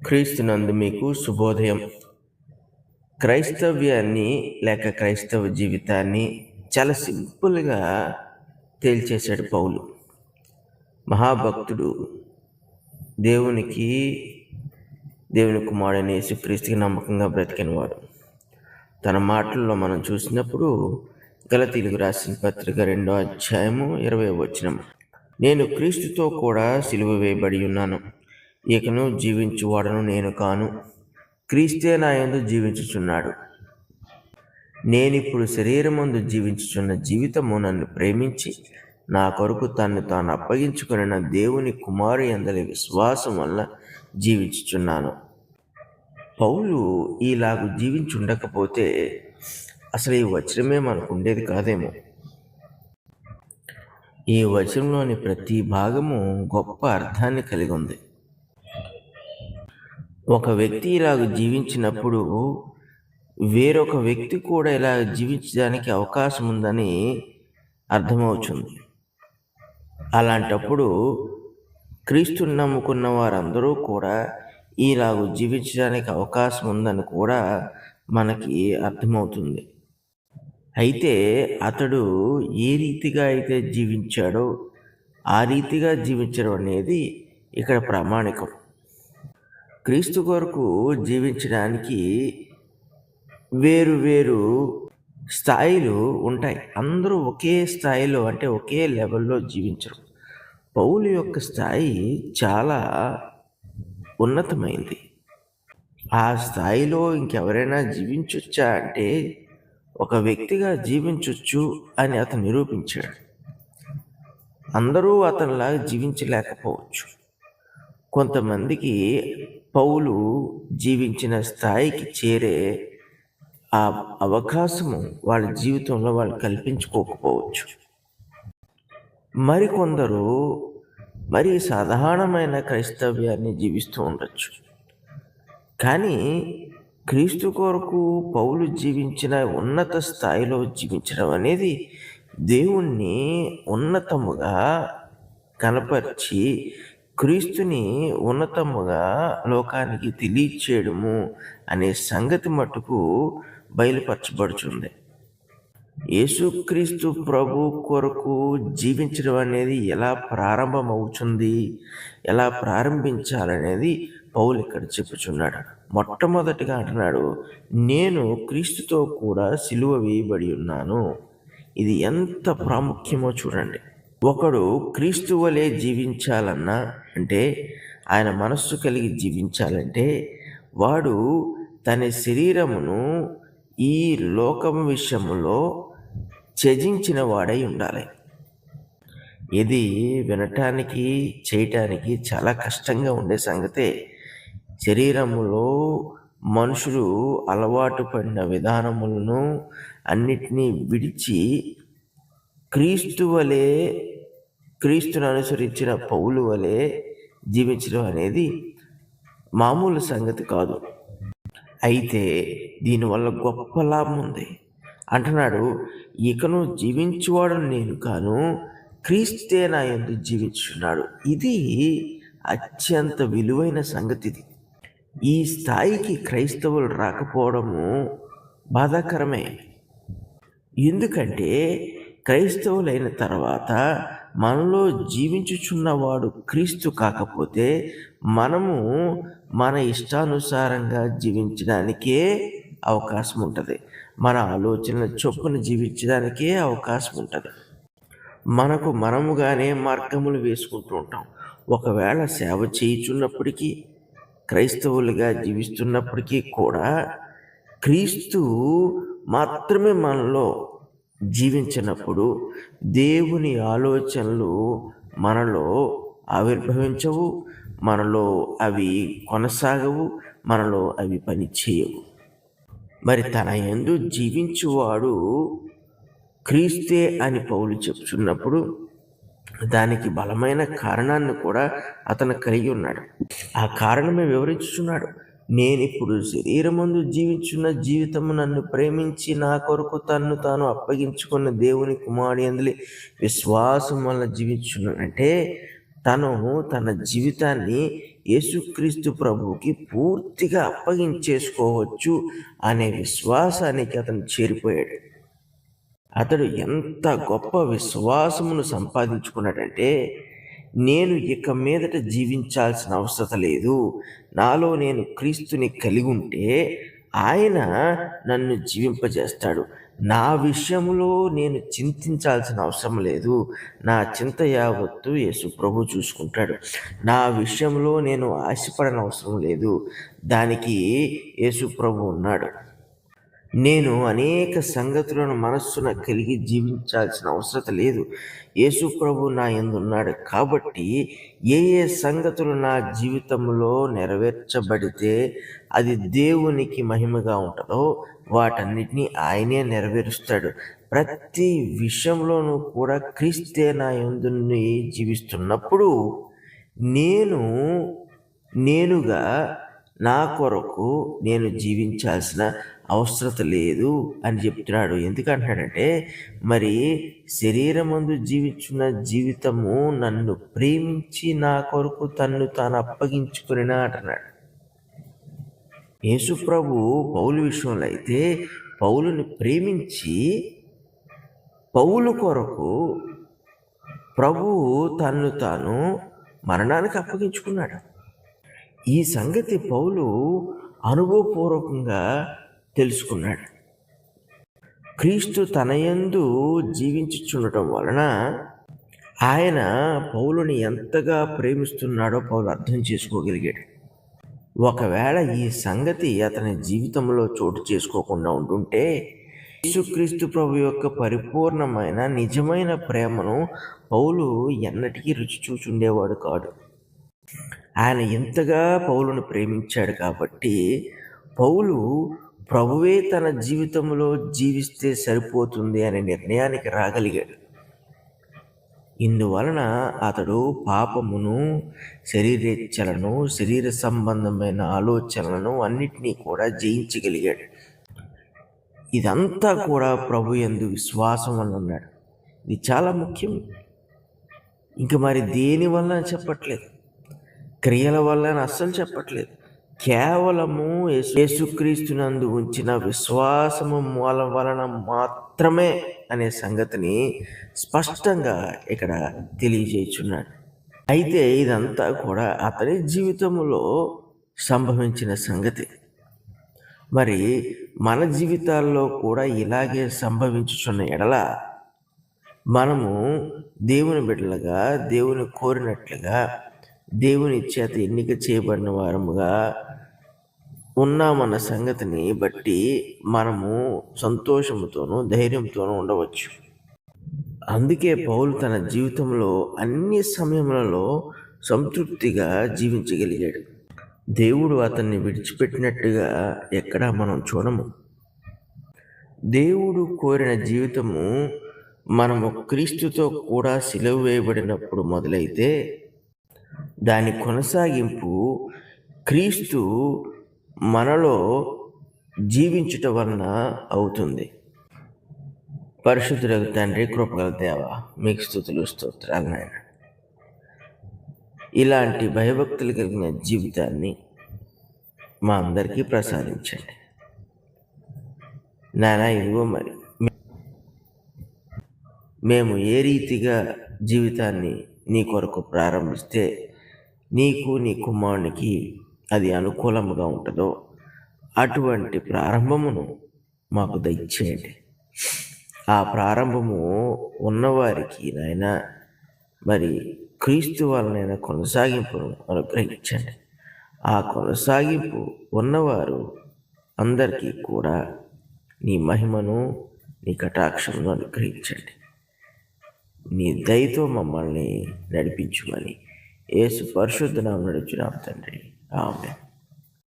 క్రీస్తునందు మీకు శుభోదయం. క్రైస్తవ్యాన్ని లేక క్రైస్తవ జీవితాన్ని చాలా సింపుల్గా తేల్చేశాడు పౌలు. మహాభక్తుడు, దేవునికి దేవుని కుమారుడైన యేసుక్రీస్తుకి నమ్మకంగా బ్రతికినవాడు. తన మాటల్లో మనం చూసినప్పుడు గలతీయులకు రాసిన పత్రిక 2వ అధ్యాయము 20వ వచనం, నేను క్రీస్తుతో కూడా సిలువ వేయబడి ఉన్నాను, ఇకను జీవించువాడను నేను కాను, క్రీస్తే నా యందు జీవించుచున్నాడు. నేనిప్పుడు శరీరమందు జీవించుచున్న జీవితము నన్ను ప్రేమించి నా కొరకు తన్ను తాను అప్పగించుకున్న దేవుని కుమారు యందలి విశ్వాసం వల్ల జీవించుచున్నాను. పౌలు ఈలాగు జీవించుండకపోతే అసలు ఈ వచనమే మనకు ఉండేది కాదేమో. ఈ వచనంలోని ప్రతి భాగము గొప్ప అర్థాన్ని కలిగి ఉంది. ఒక వ్యక్తి ఇలాగ జీవించినప్పుడు వేరొక వ్యక్తి కూడా ఇలా జీవించడానికి అవకాశం ఉందని అర్థమవుతుంది. అలాంటప్పుడు క్రీస్తుని నమ్ముకున్న వారందరూ కూడా ఇలాగ జీవించడానికి అవకాశం ఉందని కూడా మనకి అర్థమవుతుంది. అయితే అతడు ఏ రీతిగా అయితే జీవించాడో ఆ రీతిగా జీవించడం అనేది ఇక్కడ ప్రామాణికం. క్రీస్తు కొరకు జీవించడానికి వేరు వేరు స్థాయిలు ఉంటాయి. అందరూ ఒకే స్థాయిలో అంటే ఒకే లెవెల్లో జీవించరు. పౌలు యొక్క స్థాయి చాలా ఉన్నతమైంది. ఆ స్థాయిలో ఇంకెవరైనా జీవించొచ్చా అంటే ఒక వ్యక్తిగా జీవించొచ్చు అని అతను నిరూపించాడు. అందరూ అతనిలాగా జీవించలేకపోవచ్చు. కొంతమందికి పౌలు జీవించిన స్థాయికి చేరే ఆ అవకాశము వాళ్ళ జీవితంలో వాళ్ళు కల్పించుకోకపోవచ్చు. మరికొందరు మరి సాధారణమైన క్రైస్తవ్యాన్ని జీవిస్తూ ఉండొచ్చు. కానీ క్రీస్తు కొరకు పౌలు జీవించిన ఉన్నత స్థాయిలో జీవించడం అనేది దేవుణ్ణి ఉన్నతముగా కనపరిచి క్రీస్తుని ఉన్నతముగా లోకానికి తెలియచేయడము అనే సంగతి మట్టుకు బయలుపరచబడుతుంది. యేసుక్రీస్తు ప్రభు కొరకు జీవించడం అనేది ఎలా ప్రారంభమవుతుంది, ఎలా ప్రారంభించాలనేది పౌలు ఇక్కడ చెప్పుచున్నాడు. మొట్టమొదటిగా అంటున్నాడు, నేను క్రీస్తుతో కూడా సిలువ వేయబడి ఉన్నాను. ఇది ఎంత ప్రాముఖ్యమో చూడండి. ఒకడు క్రీస్తు వలె జీవించాలన్నా అంటే ఆయన మనస్సు కలిగి జీవించాలంటే వాడు తన శరీరమును ఈ లోకం విషయంలో త్యజించిన వాడై ఉండాలి. ఇది వినటానికి చేయటానికి చాలా కష్టంగా ఉండే సంగతే. శరీరములో మనుషులు అలవాటు పడిన విధానములను అన్నిటినీ విడిచి క్రీస్తు వలె, క్రీస్తును అనుసరించిన పౌలు వలె జీవించడం అనేది మామూలు సంగతి కాదు. అయితే దీనివల్ల గొప్ప లాభం ఉంది. అంటున్నాడు, ఇకను జీవించువాడు నేను కాను, క్రీస్తే నా యందు జీవించున్నాడు. ఇది అత్యంత విలువైన సంగతి. ఈ స్థాయికి క్రైస్తవులు రాకపోవడము బాధాకరమే. ఎందుకంటే క్రైస్తవులైన తర్వాత మనలో జీవించుచున్నవాడు క్రీస్తు కాకపోతే మనము మన ఇష్టానుసారంగా జీవించడానికే అవకాశం ఉంటుంది. మన ఆలోచనల చొప్పున జీవించడానికే అవకాశం ఉంటుంది. మనముగానే మార్గములు వేసుకుంటూ ఉంటాం. ఒకవేళ సేవ చేయుచున్నప్పటికీ, క్రైస్తవులుగా జీవిస్తున్నప్పటికీ కూడా క్రీస్తు మాత్రమే మనలో జీవించినప్పుడు దేవుని ఆలోచనలు మనలో ఆవిర్భవించవు, మనలో అవి కొనసాగవు, మనలో అవి పని చేయవు. మరి తన యందు జీవించువాడు క్రీస్తే అని పౌలు చెప్తున్నప్పుడు దానికి బలమైన కారణాన్ని కూడా అతను కలిగి ఉన్నాడు. ఆ కారణమే వివరించుచున్నాడు. నేనిప్పుడు శరీరమందు జీవించున్న జీవితము నన్ను ప్రేమించి నా కొరకు తన్ను తాను అప్పగించుకున్న దేవుని కుమారుని యందలి విశ్వాసం వల్ల జీవించున్నానంటే తను తన జీవితాన్ని యేసుక్రీస్తు ప్రభువుకి పూర్తిగా అప్పగించేసుకోవచ్చు అనే విశ్వాసానికి అతను చేరిపోయాడు. అతడు ఎంత గొప్ప విశ్వాసమును సంపాదించుకున్నాడంటే, నేను ఇక మీదట జీవించాల్సిన అవసరం లేదు, నాలో నేను క్రీస్తుని కలిగి ఉంటే ఆయన నన్ను జీవింపజేస్తాడు, నా విషయంలో నేను చింతించాల్సిన అవసరం లేదు, నా చింత యావత్తు యేసు ప్రభు చూసుకుంటాడు, నా విషయంలో నేను ఆశపడని అవసరం లేదు, దానికి యేసు ప్రభు ఉన్నాడు. నేను అనేక సంగతులను మనస్సున కలిగి జీవించాల్సిన అవసరం లేదు, యేసు ప్రభు నా యందు ఉన్నాడు. కాబట్టి ఏ ఏ సంగతులు నా జీవితంలో నెరవేర్చబడితే అది దేవునికి మహిమగా ఉంటుందో వాటన్నిటినీ ఆయనే నెరవేరుస్తాడు. ప్రతి విషయంలోనూ కూడా క్రీస్తే నా యందు జీవిస్తున్నప్పుడు నేనుగా నా కొరకు నేను జీవించాల్సిన అవసరం లేదు అని చెప్తున్నాడు. ఎందుకంటున్నాడంటే, మరి శరీరమందు జీవించున్న జీవితము నన్ను ప్రేమించి నా కొరకు తన్ను తాను అప్పగించుకుని అంటున్నాడు. యేసు ప్రభు పౌలు విషయంలో అయితే పౌలుని ప్రేమించి పౌలు కొరకు ప్రభువు తన్ను తాను మరణానికి అప్పగించుకున్నాడు. ఈ సంగతి పౌలు అనుభవపూర్వకంగా తెలుసుకున్నాడు. క్రీస్తు తన యందు జీవించుచుండటం వలన ఆయన పౌలుని ఎంతగా ప్రేమిస్తున్నాడో పౌలు అర్థం చేసుకోగలిగాడు. ఒకవేళ ఈ సంగతి అతని జీవితంలో చోటు చేసుకోకుండా ఉంటుంటే యేసుక్రీస్తు ప్రభు యొక్క పరిపూర్ణమైన నిజమైన ప్రేమను పౌలు ఎన్నటికీ రుచి చూచుండేవాడు కాడు. ఆయన ఎంతగా పౌలును ప్రేమించాడు కాబట్టి పౌలు ప్రభువే తన జీవితంలో జీవిస్తే సరిపోతుంది అనే నిర్ణయానికి రాగలిగాడు. ఇందువలన అతడు పాపమును, శరీరేచ్ఛలను, శరీర సంబంధమైన ఆలోచనలను అన్నిటినీ కూడా జయించగలిగాడు. ఇదంతా కూడా ప్రభు యందు విశ్వాసం అని ఉన్నాడు. ఇది చాలా ముఖ్యం. ఇంక మరి దేని వల్ల చెప్పట్లేదు, క్రియల వల్ల అస్సలు చెప్పట్లేదు. కేవలము యేసుక్రీస్తునందు ఉంచిన విశ్వాసము వలన మాత్రమే అనే సంగతిని స్పష్టంగా ఇక్కడ తెలియజేయుచున్నాడు. అయితే ఇదంతా కూడా అతని జీవితంలో సంభవించిన సంగతి. మరి మన జీవితాల్లో కూడా ఇలాగే సంభవించుచున్న ఎడల మనము దేవుని బిడ్డలుగా, దేవుని కోరినట్లుగా, దేవుని చేత ఎన్నిక చేయబడిన వారముగా ఉన్నామన్న సంగతిని బట్టి మనము సంతోషముతోనూ ధైర్యంతోనూ ఉండవచ్చు. అందుకే పౌలు తన జీవితంలో అన్ని సమయములలో సంతృప్తిగా జీవించగలిగాడు. దేవుడు అతన్ని విడిచిపెట్టినట్టుగా ఎక్కడా మనం చూడము. దేవుడు కోరిన జీవితము మనము క్రీస్తుతో కూడా సిలువ వేయబడినప్పుడు మొదలైతే దాని కొనసాగింపు క్రీస్తు మనలో జీవించుట వలన అవుతుంది. పరిశుద్ధుడగు తండ్రి, కృపగల దేవ, మీకు స్తుతులు స్తోత్రాలు నాయన. ఇలాంటి భయభక్తులు కలిగిన జీవితాన్ని మా అందరికీ ప్రసాదించండి నాయన. ఇదిగో మరి మేము ఏ రీతిగా జీవితాన్ని నీ కొరకు ప్రారంభిస్తే నీకు నీ కుమారునికి అది అనుకూలముగా ఉంటుందో అటువంటి ప్రారంభమును మాకు దయచేయండి. ఆ ప్రారంభము ఉన్నవారికి నాయన మరి క్రీస్తు వలనైనా కొనసాగింపును అనుగ్రహించండి. ఆ కొనసాగింపు ఉన్నవారు అందరికీ కూడా నీ మహిమను, నీ కటాక్షమును అనుగ్రహించండి. నీ దయతో మమ్మల్ని నడిపించుమని యేసు పరిశుద్ధ నామమున అడుగుచున్నాము తండ్రి. ఆమేన్.